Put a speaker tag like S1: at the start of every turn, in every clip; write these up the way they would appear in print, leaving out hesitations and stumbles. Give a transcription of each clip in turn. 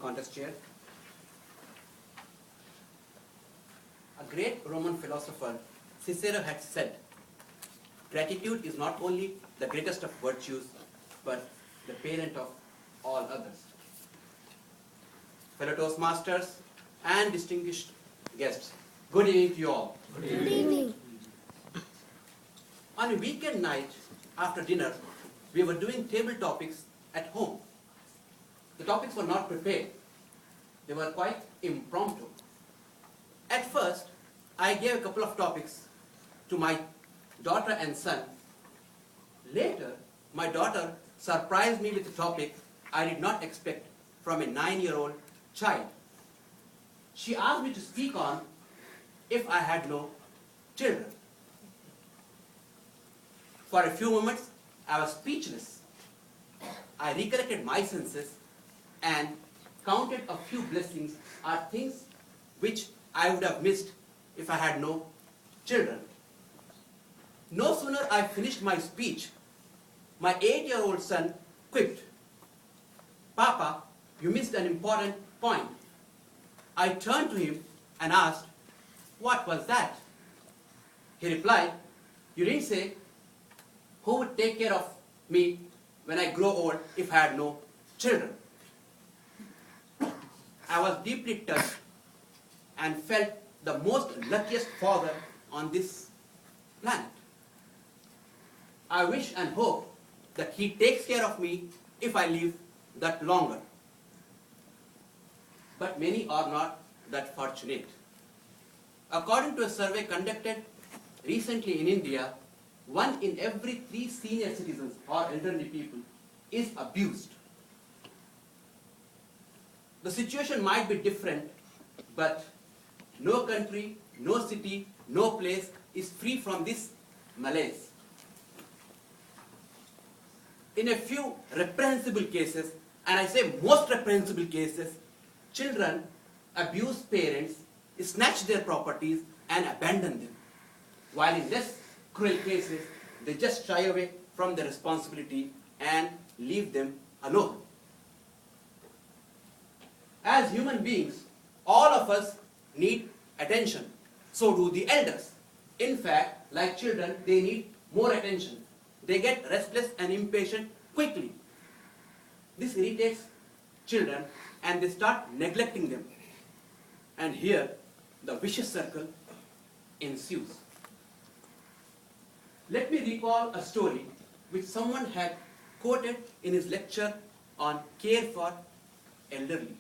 S1: contest chair. A great Roman philosopher, Cicero, had said, gratitude is not only the greatest of virtues, but the parent of all others. Fellow Toastmasters and distinguished guests, good evening to you all.
S2: Good evening.
S1: On a weekend night after dinner, we were doing table topics at home. The topics were not prepared. They were quite impromptu. At first, I gave a couple of topics to my daughter and son. Later, my daughter surprised me with a topic I did not expect from a 9-year-old child. She asked me to speak on if I had no children. For a few moments, I was speechless. I recollected my senses and counted a few blessings or things which I would have missed if I had no children. No sooner I finished my speech, my 8-year-old son quipped, "Papa, you missed an important point." I turned to him and asked, "What was that?" He replied, "You didn't say who would take care of me when I grow old if I had no children." I was deeply touched and felt the most luckiest father on this planet. I wish and hope that he takes care of me if I live that longer. But many are not that fortunate. According to a survey conducted recently in India, 1 in every 3 senior citizens or elderly people is abused. The situation might be different, but no country, no city, no place is free from this malaise. In a few reprehensible cases, and I say most reprehensible cases, children abuse parents, snatch their properties and abandon them. While in less cruel cases, they just shy away from the responsibility and leave them alone. As human beings, all of us need attention. So do the elders. In fact, like children, they need more attention. They get restless and impatient quickly. This irritates children and they start neglecting them. And here, the vicious circle ensues. Let me recall a story which someone had quoted in his lecture on care for elderly.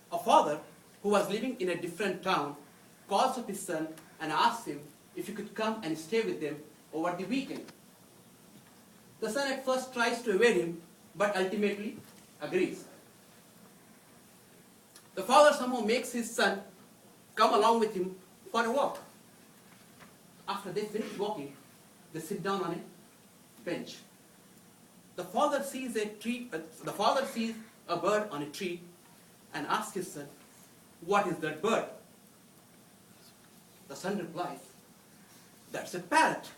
S1: A father who was living in a different town calls up his son and asks him if he could come and stay with them over the weekend. The son at first tries to evade him, but ultimately agrees. The father somehow makes his son come along with him for a walk. After they finish walking, they sit down on a bench. The father sees a bird on a tree and asks his son, "What is that bird?" The son replies, "That's a parrot."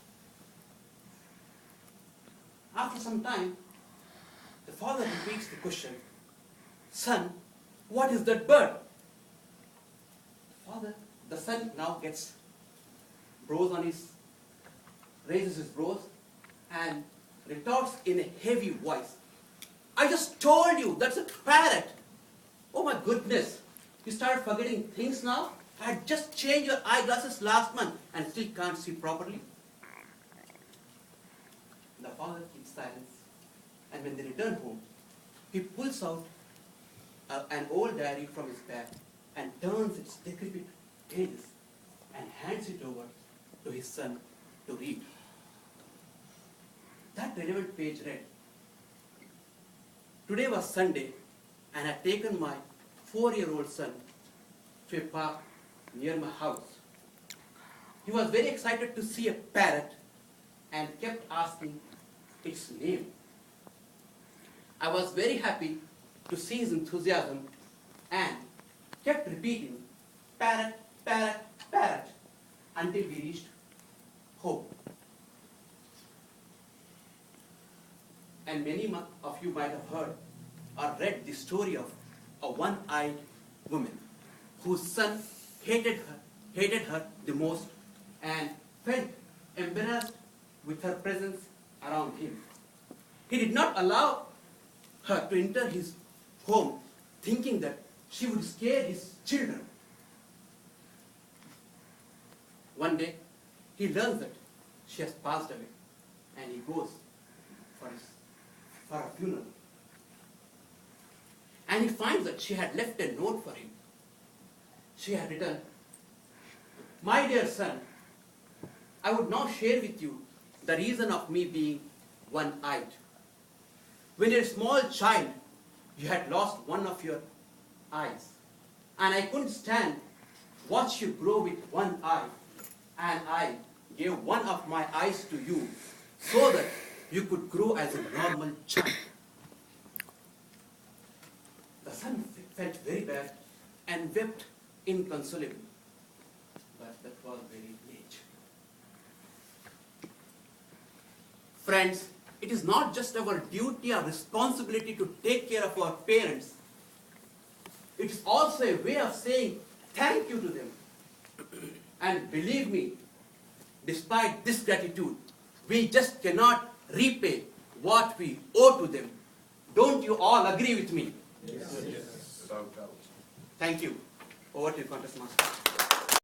S1: After some time, the father repeats the question, "Son, what is that bird?" The son now raises his brows and retorts in a heavy voice, "I just told you, that's a parrot." "Oh my goodness, you started forgetting things now? I had just changed your eyeglasses last month and still can't see properly." The father keeps silence, and when they return home, he pulls out an old diary from his bag and turns its decrepit pages and hands it over to his son to read. That relevant page read, "Today was Sunday and I had taken my 4-year-old son to a park near my house. He was very excited to see a parrot and kept asking its name. I was very happy to see his enthusiasm and kept repeating, 'Parrot, parrot, parrot,' until we reached home." And many of you might have heard or read the story of a one-eyed woman whose son hated her the most and felt embarrassed with her presence around him. He did not allow her to enter his home, thinking that she would scare his children. One day, he learns that she has passed away, and he goes for a funeral. And he finds that she had left a note for him. She had written, "My dear son, I would now share with you the reason of me being one-eyed. When you're a small child, you had lost one of your eyes, and I couldn't stand watch you grow with one eye, and I gave one of my eyes to you so that you could grow as a normal child." The son felt very bad and wept inconsolably, but that was very late. Friends, it is not just our duty or responsibility to take care of our parents. It is also a way of saying thank you to them. And believe me, despite this gratitude, we just cannot repay what we owe to them. Don't you all agree with me?
S2: Yes.
S1: Thank you. Over to you, Toastmasters.